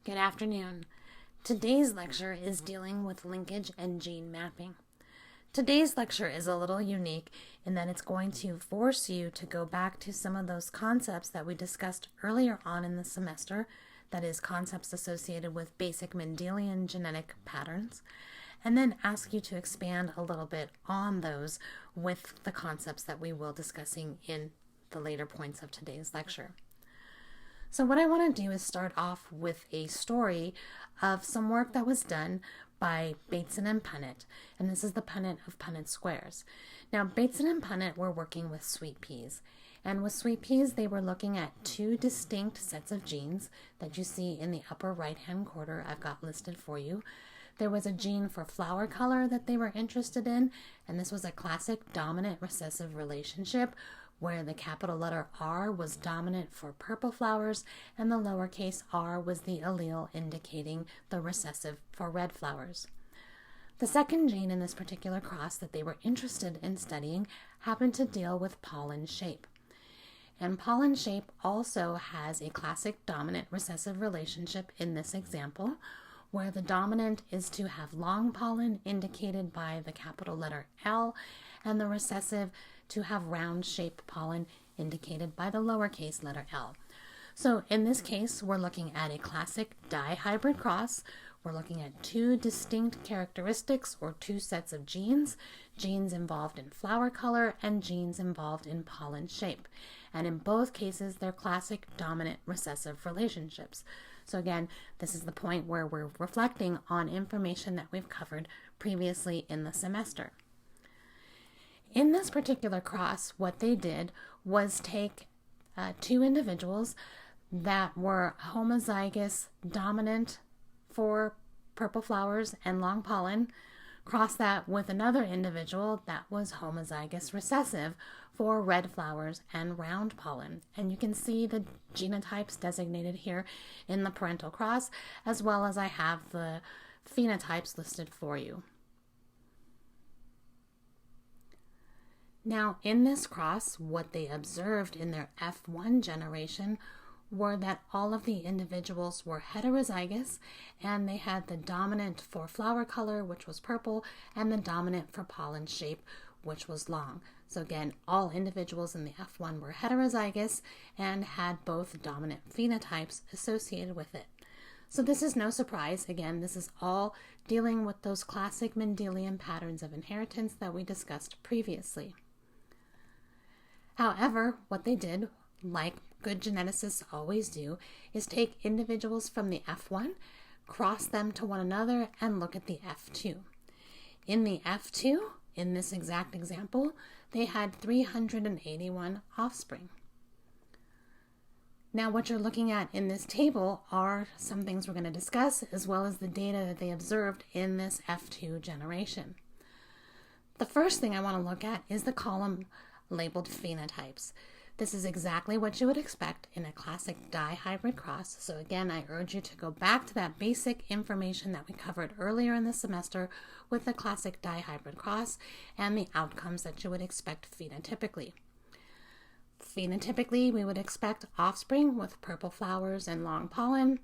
Good afternoon. Today's lecture is dealing with linkage and gene mapping. Today's lecture is a little unique in that it's going to force you to go back to some of those concepts that we discussed earlier on in the semester, that is, concepts associated with basic Mendelian genetic patterns, and then ask you to expand a little bit on those with the concepts that we will be discussing in the later points of today's lecture. So what I want to do is start off with a story of some work that was done by Bateson and Punnett, and this is the Punnett of Punnett squares. Now, Bateson and Punnett were working with sweet peas, and with sweet peas they were looking at two distinct sets of genes that you see in the upper right-hand corner I've got listed for you. There was a gene for flower color that they were interested in, and this was a classic dominant recessive relationship where the capital letter R was dominant for purple flowers and the lowercase r was the allele indicating the recessive for red flowers. The second gene in this particular cross that they were interested in studying happened to deal with pollen shape. And pollen shape also has a classic dominant recessive relationship in this example, where the dominant is to have long pollen indicated by the capital letter L, and the recessive to have round shaped pollen indicated by the lowercase letter l. So in this case, we're looking at a classic dihybrid cross. We're looking at two distinct characteristics or two sets of genes involved in flower color and genes involved in pollen shape. And in both cases, they're classic dominant recessive relationships. So again, this is the point where we're reflecting on information that we've covered previously in the semester. In this particular cross, what they did was take two individuals that were homozygous dominant for purple flowers and long pollen, cross that with another individual that was homozygous recessive for red flowers and round pollen. And you can see the genotypes designated here in the parental cross, as well as I have the phenotypes listed for you. Now, in this cross, what they observed in their F1 generation were that all of the individuals were heterozygous, and they had the dominant for flower color, which was purple, and the dominant for pollen shape, which was long. So again, all individuals in the F1 were heterozygous and had both dominant phenotypes associated with it. So this is no surprise. Again, this is all dealing with those classic Mendelian patterns of inheritance that we discussed previously. However, what they did, like good geneticists always do, is take individuals from the F1, cross them to one another, and look at the F2. In the F2, in this exact example, they had 381 offspring. Now, what you're looking at in this table are some things we're going to discuss, as well as the data that they observed in this F2 generation. The first thing I want to look at is the column labeled phenotypes. This is exactly what you would expect in a classic dihybrid cross. So again, I urge you to go back to that basic information that we covered earlier in the semester with the classic dihybrid cross and the outcomes that you would expect phenotypically. Phenotypically, we would expect offspring with purple flowers and long pollen.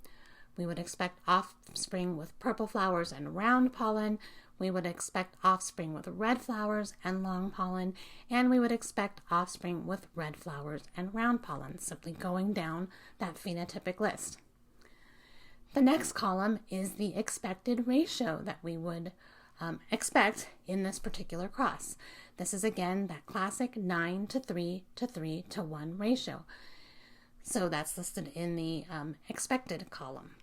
We would expect offspring with purple flowers and round pollen. We would expect offspring with red flowers and long pollen, and we would expect offspring with red flowers and round pollen, simply going down that phenotypic list. The next column is the expected ratio that we would expect in this particular cross. This is again that classic 9:3 to 3:1 ratio. So that's listed in the expected column.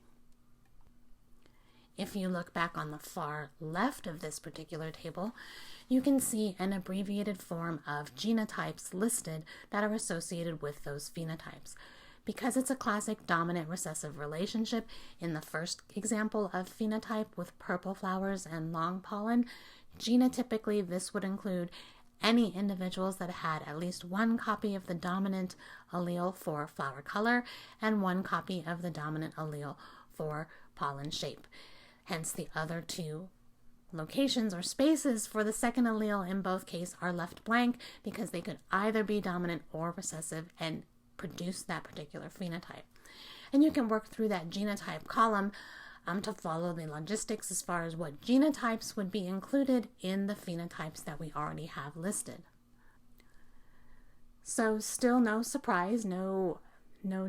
If you look back on the far left of this particular table, you can see an abbreviated form of genotypes listed that are associated with those phenotypes. Because it's a classic dominant recessive relationship in the first example of phenotype with purple flowers and long pollen, genotypically this would include any individuals that had at least one copy of the dominant allele for flower color and one copy of the dominant allele for pollen shape. Hence, the other two locations or spaces for the second allele in both cases are left blank because they could either be dominant or recessive and produce that particular phenotype. And you can work through that genotype column to follow the logistics as far as what genotypes would be included in the phenotypes that we already have listed. So still no surprise, no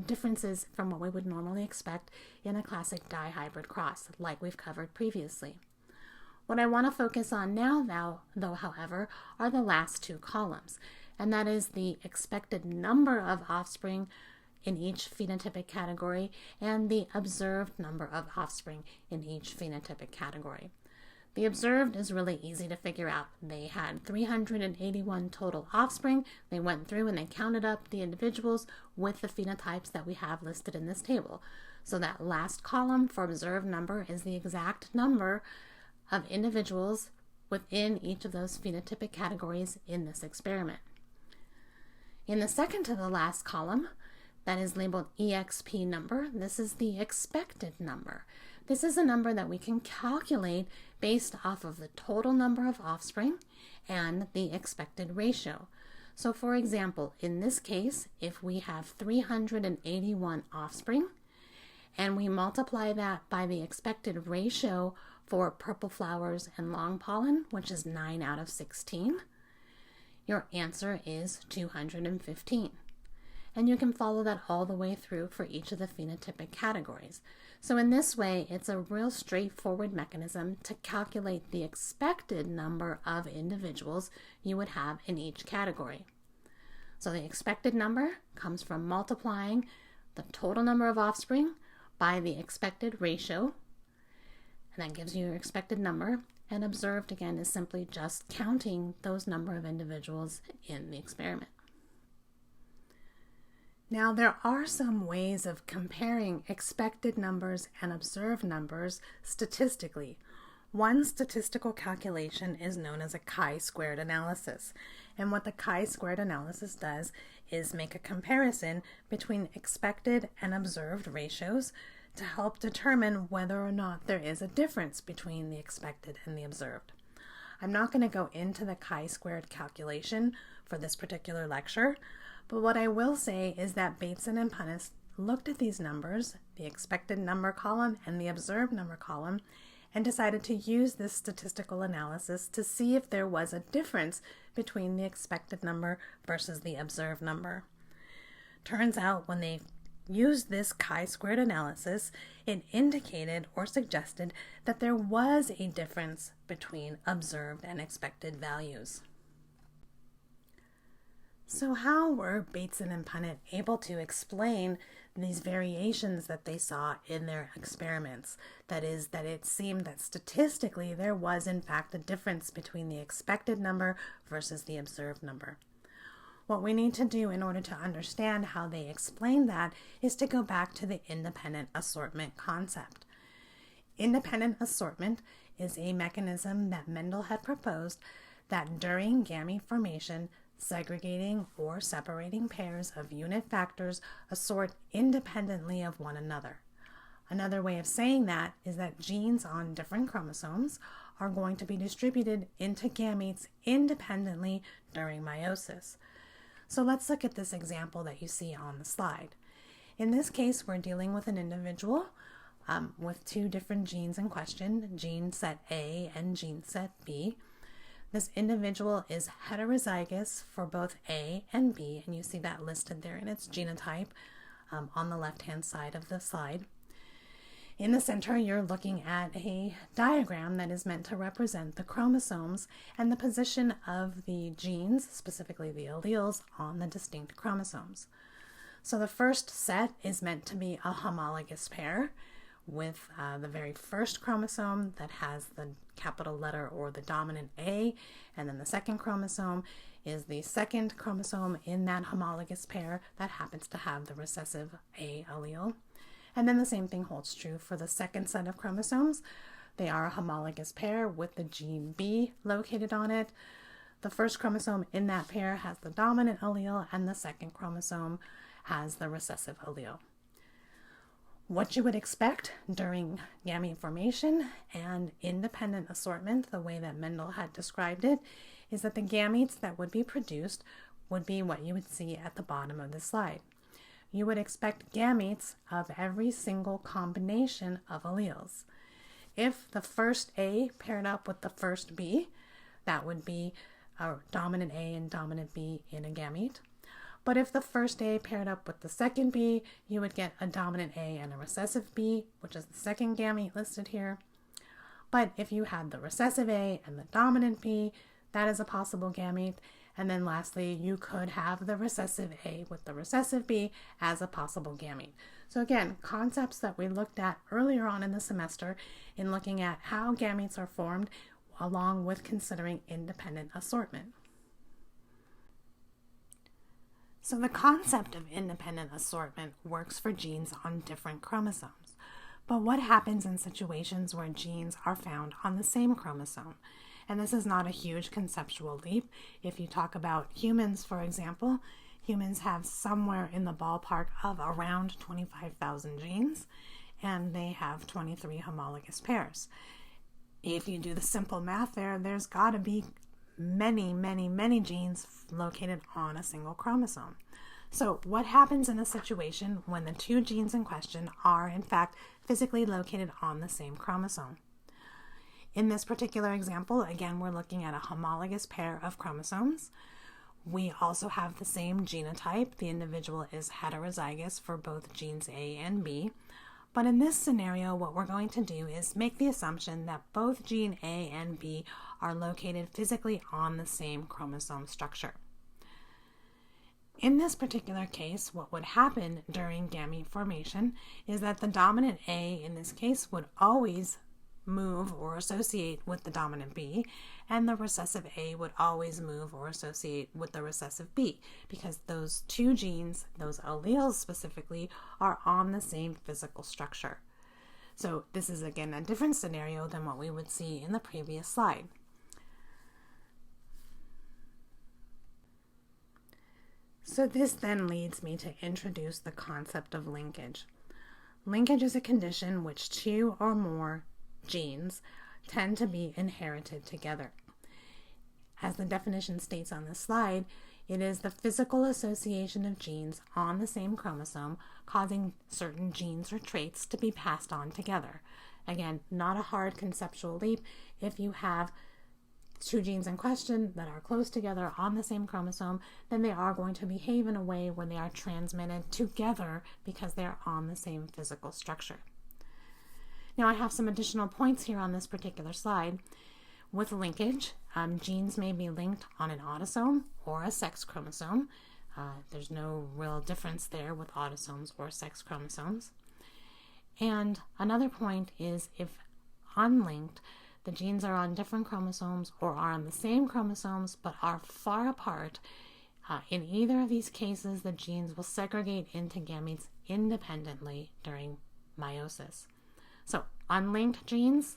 differences from what we would normally expect in a classic dihybrid cross, like we've covered previously. What I want to focus on now, though, however, are the last two columns, and that is the expected number of offspring in each phenotypic category and the observed number of offspring in each phenotypic category. The observed is really easy to figure out. They had 381 total offspring. They went through and they counted up the individuals with the phenotypes that we have listed in this table. So that last column for observed number is the exact number of individuals within each of those phenotypic categories in this experiment. In the second to the last column, that is labeled EXP number, this is the expected number. This is a number that we can calculate based off of the total number of offspring and the expected ratio. So for example, in this case, if we have 381 offspring and we multiply that by the expected ratio for purple flowers and long pollen, which is 9 out of 16, your answer is 215. And you can follow that all the way through for each of the phenotypic categories. So in this way, it's a real straightforward mechanism to calculate the expected number of individuals you would have in each category. So the expected number comes from multiplying the total number of offspring by the expected ratio, and that gives you your expected number. And observed, again, is simply just counting those number of individuals in the experiment. Now, there are some ways of comparing expected numbers and observed numbers statistically. One statistical calculation is known as a chi-squared analysis. And what the chi-squared analysis does is make a comparison between expected and observed ratios to help determine whether or not there is a difference between the expected and the observed. I'm not going to go into the chi-squared calculation for this particular lecture, but what I will say is that Bateson and Punnis looked at these numbers, the expected number column and the observed number column, and decided to use this statistical analysis to see if there was a difference between the expected number versus the observed number. Turns out when they used this chi-squared analysis, it indicated or suggested that there was a difference between observed and expected values. So how were Bateson and Punnett able to explain these variations that they saw in their experiments? That is, that it seemed that statistically there was in fact a difference between the expected number versus the observed number. What we need to do in order to understand how they explained that is to go back to the independent assortment concept. Independent assortment is a mechanism that Mendel had proposed that during gamete formation, segregating or separating pairs of unit factors assort independently of one another. Another way of saying that is that genes on different chromosomes are going to be distributed into gametes independently during meiosis. So let's look at this example that you see on the slide. In this case, we're dealing with an individual with two different genes in question, gene set A and gene set B. This individual is heterozygous for both A and B, and you see that listed there in its genotype on the left-hand side of the slide. In the center, you're looking at a diagram that is meant to represent the chromosomes and the position of the genes, specifically the alleles, on the distinct chromosomes. So the first set is meant to be a homologous pair with the very first chromosome that has the capital letter or the dominant A, and then the second chromosome is the second chromosome in that homologous pair that happens to have the recessive A allele. And then the same thing holds true for the second set of chromosomes. They are a homologous pair with the gene B located on it. The first chromosome in that pair has the dominant allele, and the second chromosome has the recessive allele. What you would expect during gamete formation and independent assortment, the way that Mendel had described it, is that the gametes that would be produced would be what you would see at the bottom of the slide. you would expect gametes of every single combination of alleles. If the first A paired up with the first B, that would be a dominant A and dominant B in a gamete. But if the first A paired up with the second B, you would get a dominant A and a recessive B, which is the second gamete listed here. But if you had the recessive A and the dominant B, that is a possible gamete. And then lastly, you could have the recessive A with the recessive B as a possible gamete. So again, concepts that we looked at earlier on in the semester in looking at how gametes are formed, along with considering independent assortment. So the concept of independent assortment works for genes on different chromosomes. But what happens in situations where genes are found on the same chromosome? And this is not a huge conceptual leap. If you talk about humans, for example, humans have somewhere in the ballpark of around 25,000 genes, and they have 23 homologous pairs. If you do the simple math there's got to be many genes located on a single chromosome. So what happens in a situation when the two genes in question are, in fact, physically located on the same chromosome? In this particular example, again, we're looking at a homologous pair of chromosomes. We also have the same genotype. The individual is heterozygous for both genes A and B. But in this scenario, what we're going to do is make the assumption that both gene A and B are located physically on the same chromosome structure. In this particular case, what would happen during gamete formation is that the dominant A in this case would always move or associate with the dominant B, and the recessive A would always move or associate with the recessive B, because those two genes, those alleles specifically, are on the same physical structure. So this is again a different scenario than what we would see in the previous slide. So this then leads me to introduce the concept of linkage. Linkage is a condition which two or more genes tend to be inherited together. As the definition states on this slide, it is the physical association of genes on the same chromosome causing certain genes or traits to be passed on together. Again, not a hard conceptual leap. If you have two genes in question that are close together on the same chromosome, then they are going to behave in a way where they are transmitted together because they are on the same physical structure. Now I have some additional points here on this particular slide. With linkage, genes may be linked on an autosome or a sex chromosome. There's no real difference there with autosomes or sex chromosomes. And another point is if unlinked, the genes are on different chromosomes or are on the same chromosomes but are far apart. In either of these cases, the genes will segregate into gametes independently during meiosis. So unlinked genes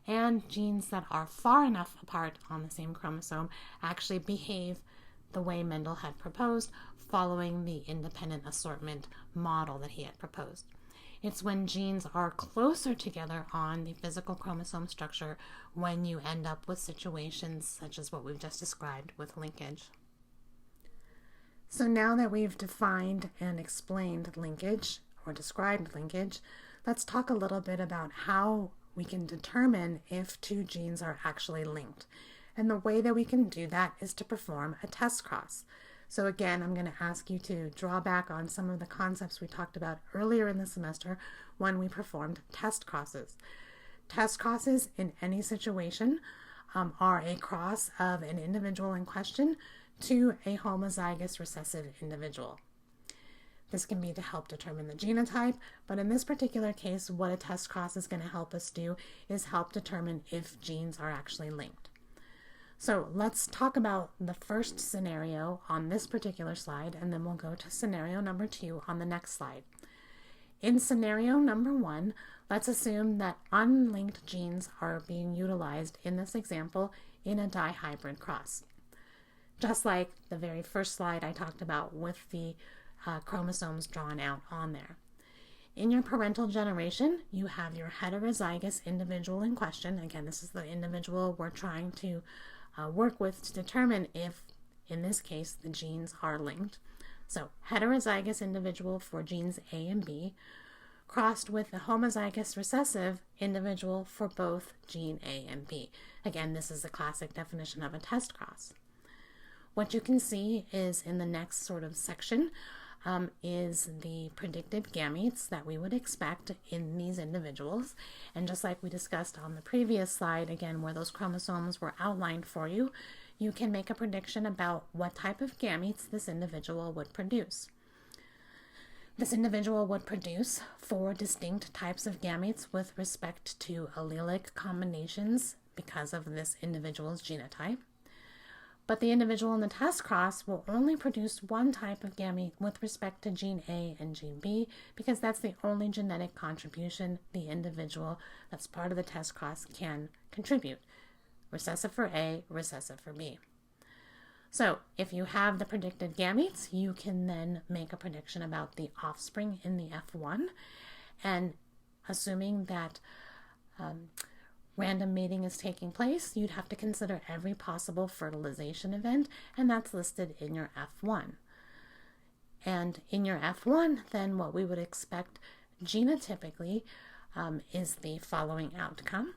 and genes that are far enough apart on the same chromosome actually behave the way Mendel had proposed, following the independent assortment model that he had proposed. It's when genes are closer together on the physical chromosome structure when you end up with situations such as what we've just described with linkage. So now that we've defined and explained linkage or described linkage, let's talk a little bit about how we can determine if two genes are actually linked. And the way that we can do that is to perform a test cross. So again, I'm going to ask you to draw back on some of the concepts we talked about earlier in the semester when we performed test crosses. Test crosses in any situation are a cross of an individual in question to a homozygous recessive individual. This can be to help determine the genotype, but in this particular case, what a test cross is going to help us do is help determine if genes are actually linked. So let's talk about the first scenario on this particular slide, and then we'll go to scenario number 2 on the next slide. In scenario number 1, let's assume that unlinked genes are being utilized in this example in a dihybrid cross. Just like the very first slide I talked about with the chromosomes drawn out on there. In your parental generation, you have your heterozygous individual in question. Again, this is the individual we're trying to work with to determine if, in this case, the genes are linked. So heterozygous individual for genes A and B crossed with a homozygous recessive individual for both gene A and B. Again, this is the classic definition of a test cross. What you can see is in the next sort of section is the predicted gametes that we would expect in these individuals. And just like we discussed on the previous slide, again, where those chromosomes were outlined for you, you can make a prediction about what type of gametes this individual would produce. This individual would produce 4 distinct types of gametes with respect to allelic combinations because of this individual's genotype. But the individual in the test cross will only produce 1 type of gamete with respect to gene A and gene B because that's the only genetic contribution the individual that's part of the test cross can contribute. Recessive for A, recessive for B. So if you have the predicted gametes, you can then make a prediction about the offspring in the F1. And assuming that random mating is taking place, you'd have to consider every possible fertilization event, and that's listed in your F1. And in your F1, then what we would expect genotypically is the following outcome.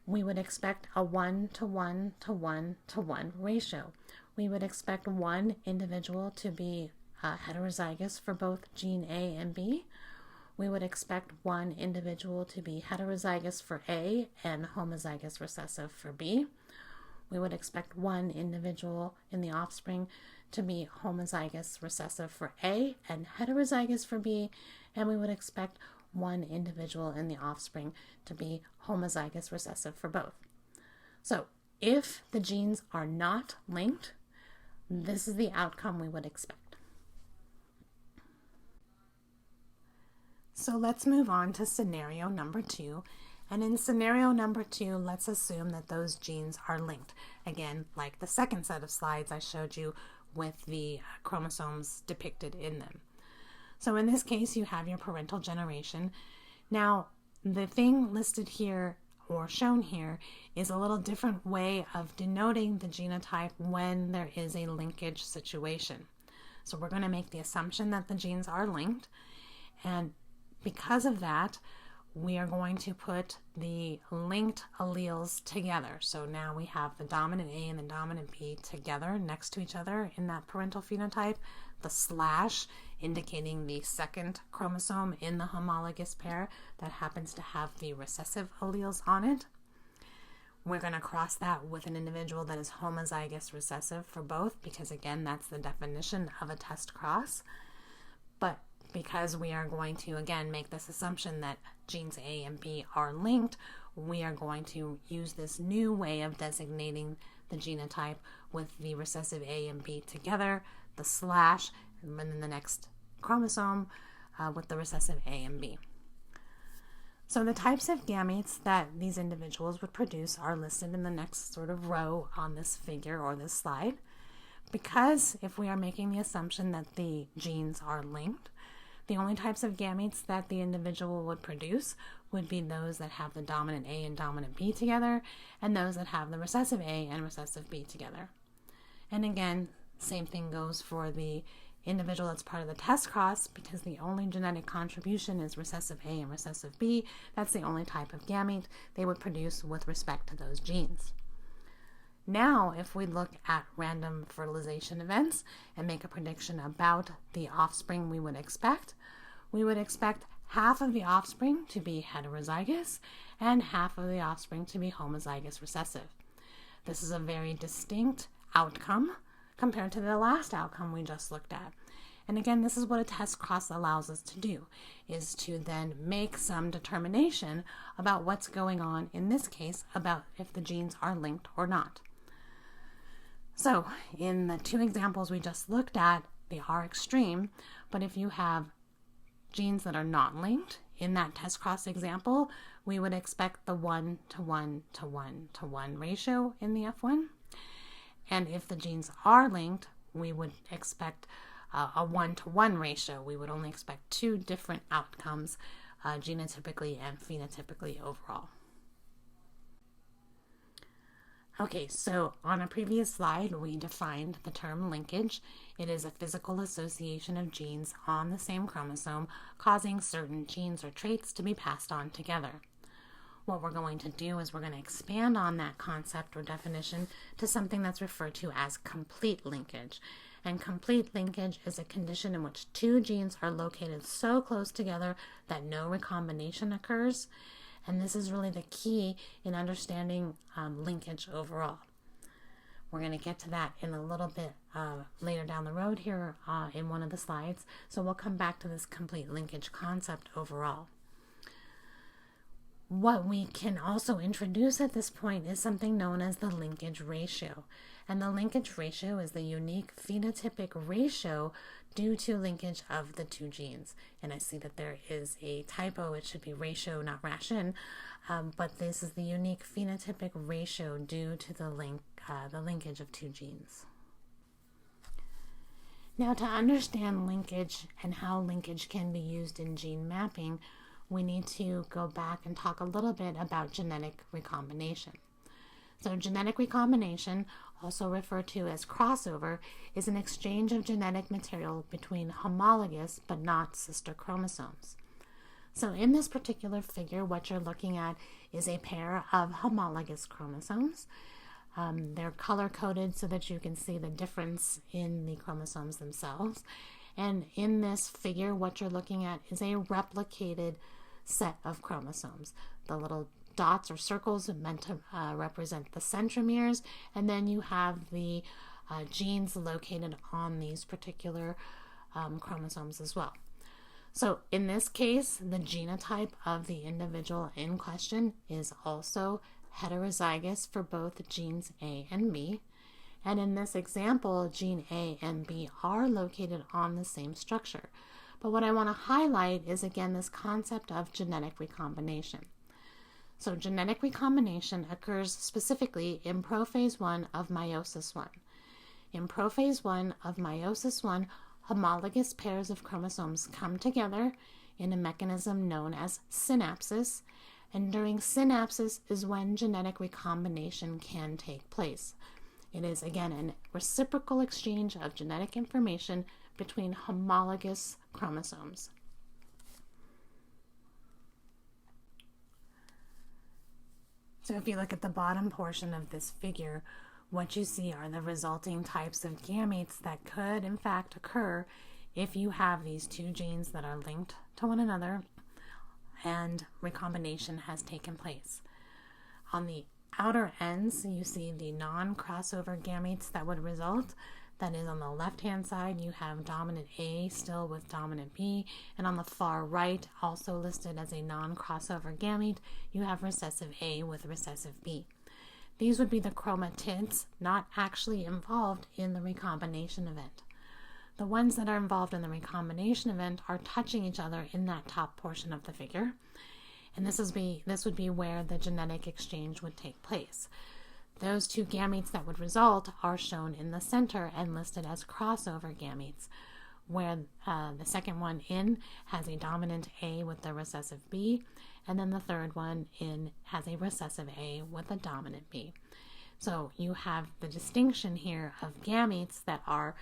We would expect a 1:1:1:1 ratio. We would expect one individual to be heterozygous for both gene A and B. We would expect one individual to be heterozygous for A and homozygous recessive for B. We would expect one individual in the offspring to be homozygous recessive for A and heterozygous for B. And we would expect one individual in the offspring to be homozygous recessive for both. So if the genes are not linked, this is the outcome we would expect. So let's move on to scenario number 2. And in scenario number 2, let's assume that those genes are linked. Again, like the second set of slides I showed you with the chromosomes depicted in them. So in this case, you have your parental generation. Now, the thing listed here or shown here is a little different way of denoting the genotype when there is a linkage situation. So we're going to make the assumption that the genes are linked, and because of that, we are going to put the linked alleles together. So now we have the dominant A and the dominant B together next to each other in that parental phenotype, the slash indicating the second chromosome in the homologous pair that happens to have the recessive alleles on it. We're going to cross that with an individual that is homozygous recessive for both because, again, that's the definition of a test cross. But because we are going to, again, make this assumption that genes A and B are linked, we are going to use this new way of designating the genotype with the recessive A and B together, the slash, and then the next chromosome with the recessive A and B. So the types of gametes that these individuals would produce are listed in the next sort of row on this figure or this slide. Because if we are making the assumption that the genes are linked, the only types of gametes that the individual would produce would be those that have the dominant A and dominant B together, and those that have the recessive A and recessive B together. And again, same thing goes for the individual that's part of the test cross, because the only genetic contribution is recessive A and recessive B. That's the only type of gamete they would produce with respect to those genes. Now, if we look at random fertilization events and make a prediction about the offspring we would expect half of the offspring to be heterozygous and half of the offspring to be homozygous recessive. This is a very distinct outcome compared to the last outcome we just looked at. And again, this is what a test cross allows us to do, is to then make some determination about what's going on in this case about if the genes are linked or not. So in the 2 examples we just looked at, they are extreme, but if you have genes that are not linked, in that test cross example, we would expect the 1:1:1:1 ratio in the F1. And if the genes are linked, we would expect a 1:1 ratio. We would only expect 2 different outcomes, genotypically and phenotypically overall. Okay, so on a previous slide, we defined the term linkage. It is a physical association of genes on the same chromosome, causing certain genes or traits to be passed on together. What we're going to do is we're going to expand on that concept or definition to something that's referred to as complete linkage. And complete linkage is a condition in which two genes are located so close together that no recombination occurs. And this is really the key in understanding linkage overall. We're going to get to that in a little bit later down the road here in one of the slides. So we'll come back to this complete linkage concept overall. What we can also introduce at this point is something known as the linkage ratio. And the linkage ratio is the unique phenotypic ratio due to linkage of the two genes. And I see that there is a typo. It should be ratio, not ration. But this is the unique phenotypic ratio due to the linkage of two genes. Now, to understand linkage and how linkage can be used in gene mapping, we need to go back and talk a little bit about genetic recombination. So genetic recombination, also referred to as crossover, is an exchange of genetic material between homologous but not sister chromosomes. So in this particular figure, what you're looking at is a pair of homologous chromosomes. They're color-coded so that you can see the difference in the chromosomes themselves. And in this figure, what you're looking at is a replicated set of chromosomes. The little dots or circles are meant to represent the centromeres, and then you have the genes located on these particular chromosomes as well. So in this case, the genotype of the individual in question is also heterozygous for both genes A and B. And in this example, gene A and B are located on the same structure. But what I want to highlight is, again, this concept of genetic recombination. So genetic recombination occurs specifically in prophase 1 of meiosis 1. In prophase 1 of meiosis 1, homologous pairs of chromosomes come together in a mechanism known as synapsis, and during synapsis is when genetic recombination can take place. It is, again, a reciprocal exchange of genetic information between homologous chromosomes. So if you look at the bottom portion of this figure, what you see are the resulting types of gametes that could, in fact, occur if you have these two genes that are linked to one another and recombination has taken place. On the outer ends, you see the non-crossover gametes that would result. That is, on the left-hand side, you have dominant A still with dominant B, and on the far right, also listed as a non-crossover gamete, you have recessive A with recessive B. These would be the chromatids not actually involved in the recombination event. The ones that are involved in the recombination event are touching each other in that top portion of the figure, and this would be where the genetic exchange would take place. Those two gametes that would result are shown in the center and listed as crossover gametes, where the second one in has a dominant A with the recessive B, and then the third one in has a recessive A with a dominant B. So you have the distinction here of gametes that are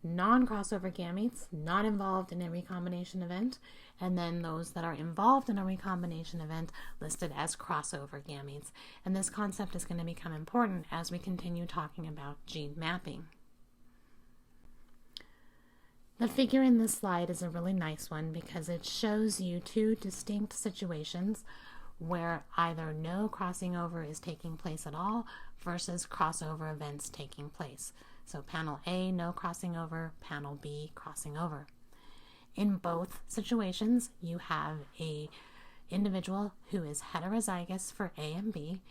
non-crossover gametes, not involved in a recombination event, and then those that are involved in a recombination event listed as crossover gametes. And this concept is going to become important as we continue talking about gene mapping. The figure in this slide is a really nice one because it shows you two distinct situations where either no crossing over is taking place at all versus crossover events taking place. So panel A, no crossing over, panel B, crossing over. In both situations, you have a individual who is heterozygous for A and B,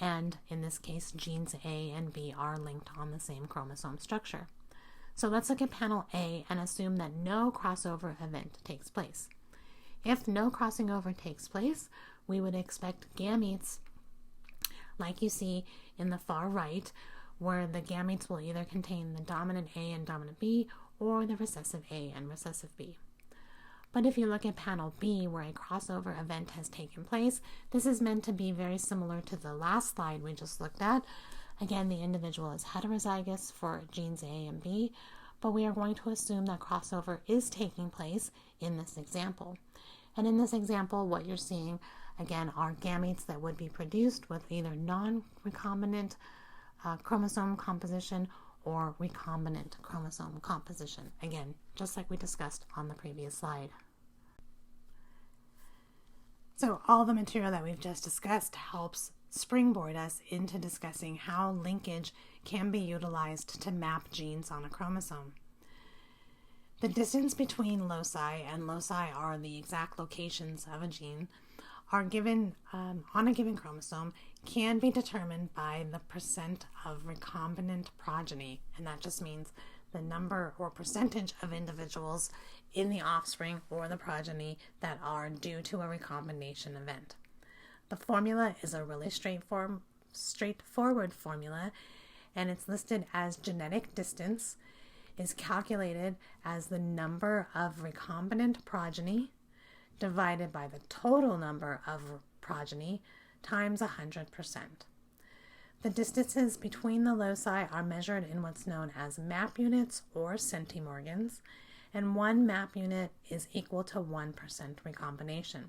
and in this case, genes A and B are linked on the same chromosome structure. So let's look at panel A and assume that no crossover event takes place. If no crossing over takes place, we would expect gametes, like you see in the far right, where the gametes will either contain the dominant A and dominant B or the recessive A and recessive B. But if you look at panel B, where a crossover event has taken place, this is meant to be very similar to the last slide we just looked at. Again, the individual is heterozygous for genes A and B, but we are going to assume that crossover is taking place in this example. And in this example, what you're seeing, again, are gametes that would be produced with either non-recombinant chromosome composition or recombinant chromosome composition. Again, just like we discussed on the previous slide. So all the material that we've just discussed helps springboard us into discussing how linkage can be utilized to map genes on a chromosome. The distance between loci, and loci are the exact locations of a gene, are given on a given chromosome, can be determined by the percent of recombinant progeny, and that just means the number or percentage of individuals in the offspring or the progeny that are due to a recombination event. The formula is a really straightforward formula, and it's listed as genetic distance is calculated as the number of recombinant progeny divided by the total number of progeny times 100%. The distances between the loci are measured in what's known as map units or centimorgans, and one map unit is equal to 1% recombination.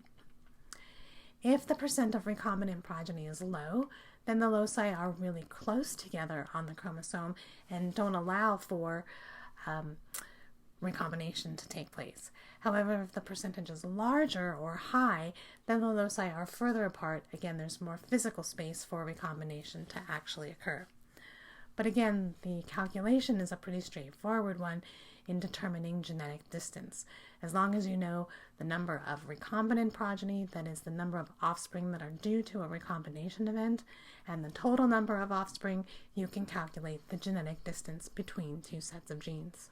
If the percent of recombinant progeny is low, then the loci are really close together on the chromosome and don't allow for recombination to take place. However, if the percentage is larger or high, then the loci are further apart. Again, there's more physical space for recombination to actually occur. But again, the calculation is a pretty straightforward one in determining genetic distance. As long as you know the number of recombinant progeny, that is the number of offspring that are due to a recombination event, and the total number of offspring, you can calculate the genetic distance between two sets of genes.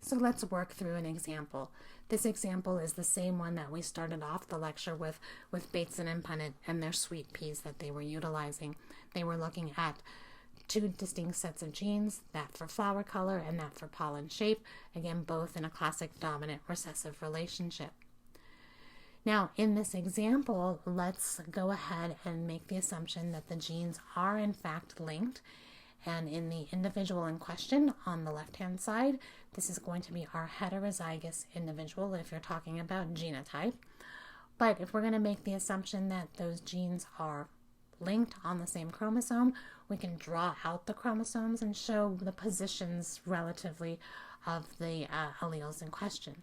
So let's work through an example. This example is the same one that we started off the lecture with Bateson and Punnett and their sweet peas that they were utilizing. They were looking at two distinct sets of genes, that for flower color and that for pollen shape, again, both in a classic dominant recessive relationship. Now, in this example, let's go ahead and make the assumption that the genes are in fact linked. And in the individual in question on the left-hand side, this is going to be our heterozygous individual if you're talking about genotype. But if we're going to make the assumption that those genes are linked on the same chromosome, we can draw out the chromosomes and show the positions relatively of the alleles in question.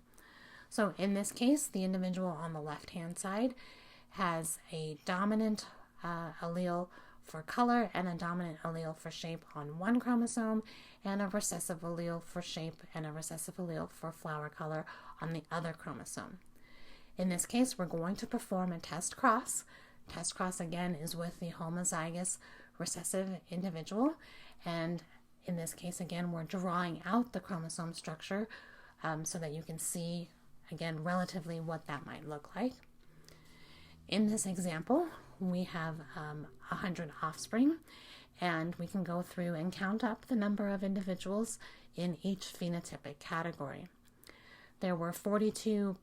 So in this case, the individual on the left-hand side has a dominant allele for color and a dominant allele for shape on one chromosome, and a recessive allele for shape and a recessive allele for flower color on the other chromosome. In this case, we're going to perform a test cross. Test cross again is with the homozygous recessive individual, and in this case again we're drawing out the chromosome structure so that you can see again relatively what that might look like. In this example, we have 100 offspring, and we can go through and count up the number of individuals in each phenotypic category. There were 42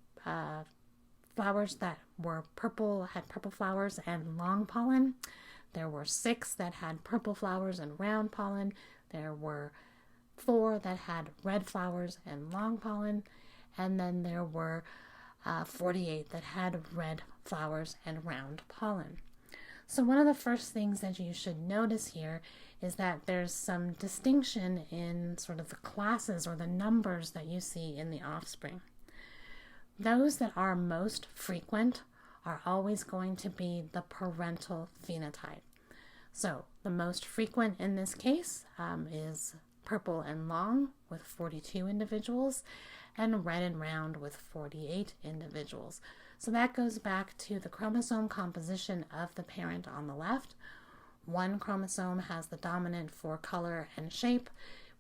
flowers that were purple, had purple flowers and long pollen. There were 6 that had purple flowers and round pollen. There were 4 that had red flowers and long pollen. And then there were 48 that had red flowers and round pollen. So one of the first things that you should notice here is that there's some distinction in sort of the classes or the numbers that you see in the offspring. Those that are most frequent are always going to be the parental phenotype. So the most frequent in this case is purple and long with 42 individuals, and red and round with 48 individuals. So that goes back to the chromosome composition of the parent on the left. One chromosome has the dominant for color and shape,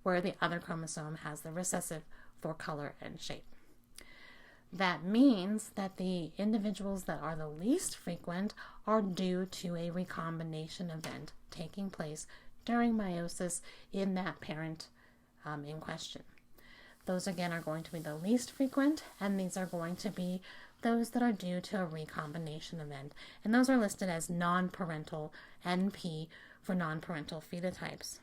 where the other chromosome has the recessive for color and shape. That means that the individuals that are the least frequent are due to a recombination event taking place during meiosis in that parent in question. Those again are going to be the least frequent, and these are going to be those that are due to a recombination event. And those are listed as non-parental, NP, for non-parental phenotypes.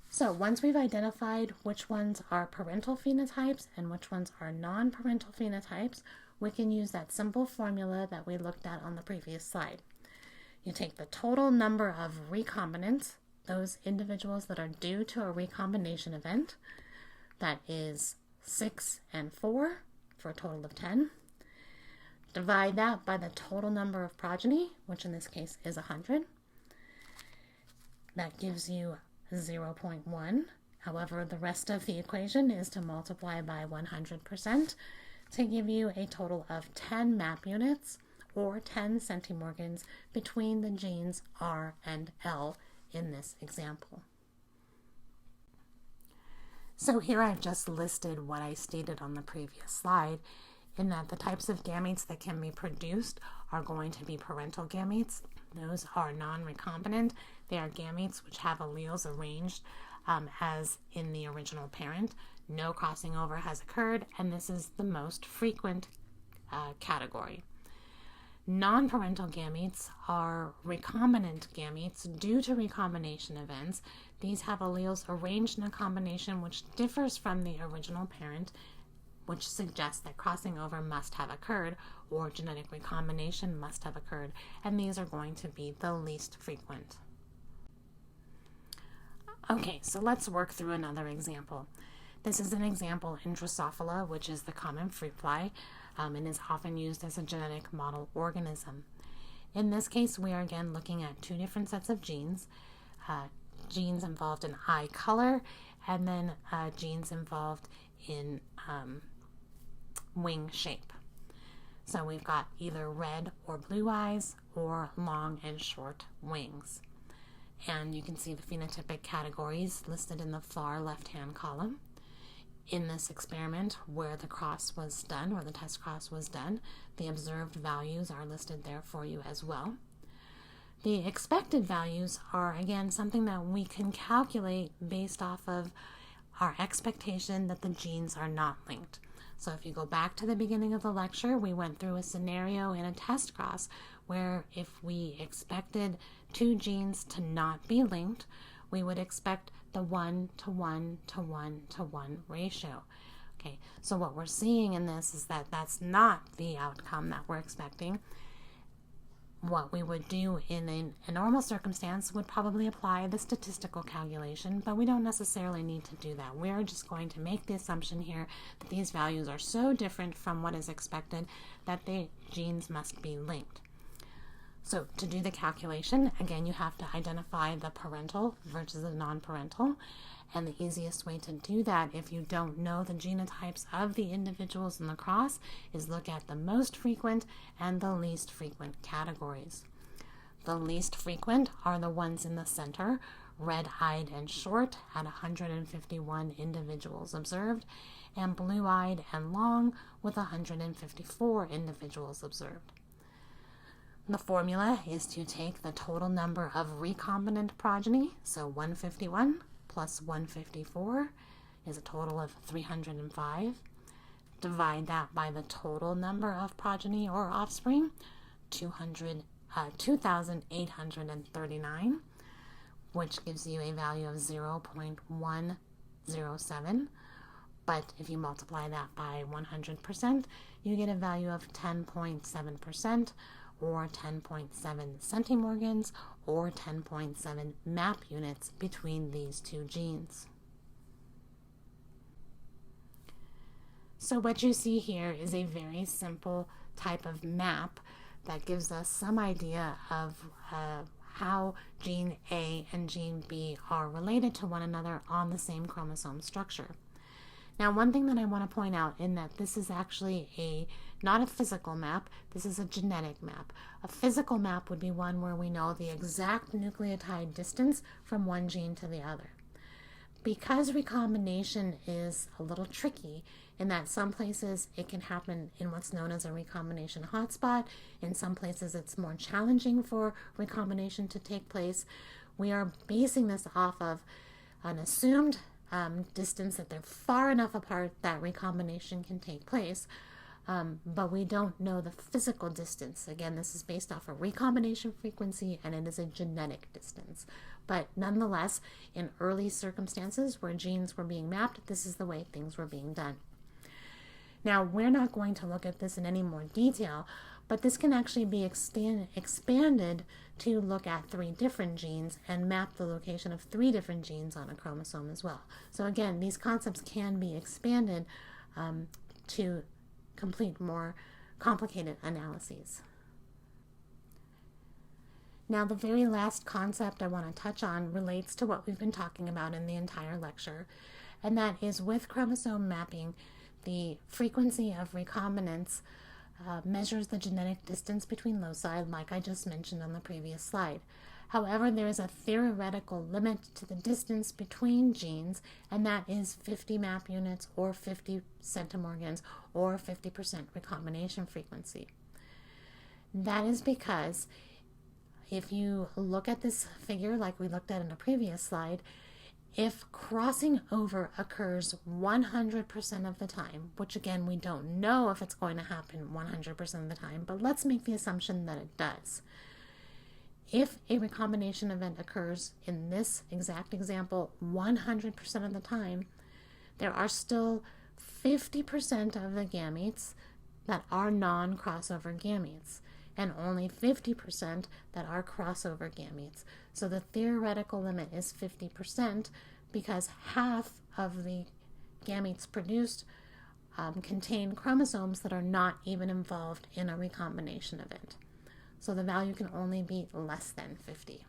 So once we've identified which ones are parental phenotypes and which ones are non-parental phenotypes, we can use that simple formula that we looked at on the previous slide. You take the total number of recombinants, those individuals that are due to a recombination event, that is 6 and 4 for a total of 10. Divide that by the total number of progeny, which in this case is 100. That gives you 0.1. However, the rest of the equation is to multiply by 100% to give you a total of 10 map units or 10 centimorgans between the genes R and L in this example. So here I've just listed what I stated on the previous slide, in that the types of gametes that can be produced are going to be parental gametes. Those are non-recombinant. They are gametes which have alleles arranged as in the original parent. No crossing over has occurred, and this is the most frequent category. Non-parental gametes are recombinant gametes due to recombination events. These have alleles arranged in a combination which differs from the original parent, which suggests that crossing over must have occurred or genetic recombination must have occurred, and these are going to be the least frequent. Okay, so let's work through another example. This is an example in Drosophila, which is the common fruit fly, and is often used as a genetic model organism. In this case, we are again looking at two different sets of genes, genes involved in eye color, and then genes involved in wing shape. So we've got either red or blue eyes or long and short wings. And you can see the phenotypic categories listed in the far left-hand column. In this experiment where the cross was done, or the test cross was done, the observed values are listed there for you as well. The expected values are, again, something that we can calculate based off of our expectation that the genes are not linked. So if you go back to the beginning of the lecture, we went through a scenario in a test cross where if we expected two genes to not be linked, we would expect the 1 to 1 to 1 to 1 ratio. Okay, so what we're seeing in this is that that's not the outcome that we're expecting. What we would do in a normal circumstance would probably apply the statistical calculation, but we don't necessarily need to do that. We're just going to make the assumption here that these values are so different from what is expected that the genes must be linked. So to do the calculation, again, you have to identify the parental versus the non-parental. And the easiest way to do that, if you don't know the genotypes of the individuals in the cross, is look at the most frequent and the least frequent categories. The least frequent are the ones in the center, red-eyed and short at 151 individuals observed, and blue-eyed and long with 154 individuals observed. The formula is to take the total number of recombinant progeny, so 151 plus 154 is a total of 305. Divide that by the total number of progeny or offspring, 2,839, which gives you a value of 0.107. But if you multiply that by 100%, you get a value of 10.7%, or 10.7 centimorgans, or 10.7 map units between these two genes. So what you see here is a very simple type of map that gives us some idea of how gene A and gene B are related to one another on the same chromosome structure. Now, one thing that I want to point out in that this is actually not a physical map, this is a genetic map. A physical map would be one where we know the exact nucleotide distance from one gene to the other. Because recombination is a little tricky in that some places it can happen in what's known as a recombination hotspot, in some places it's more challenging for recombination to take place, we are basing this off of an assumed distance that they're far enough apart that recombination can take place. But we don't know the physical distance. Again, this is based off a recombination frequency, and it is a genetic distance. But nonetheless, in early circumstances where genes were being mapped, this is the way things were being done. Now, we're not going to look at this in any more detail, but this can actually be expanded to look at 3 different genes and map the location of 3 different genes on a chromosome as well. So again, these concepts can be expanded to complete more complicated analyses. Now, the very last concept I want to touch on relates to what we've been talking about in the entire lecture, and that is with chromosome mapping, the frequency of recombinants measures the genetic distance between loci, like I just mentioned on the previous slide. However, there is a theoretical limit to the distance between genes, and that is 50 map units or 50 centimorgans or 50% recombination frequency. That is because if you look at this figure like we looked at in a previous slide, if crossing over occurs 100% of the time, which again we don't know if it's going to happen 100% of the time, but let's make the assumption that it does. If a recombination event occurs in this exact example 100% of the time, there are still 50% of the gametes that are non-crossover gametes, and only 50% that are crossover gametes. So the theoretical limit is 50% because half of the gametes produced contain chromosomes that are not even involved in a recombination event. So the value can only be less than 50.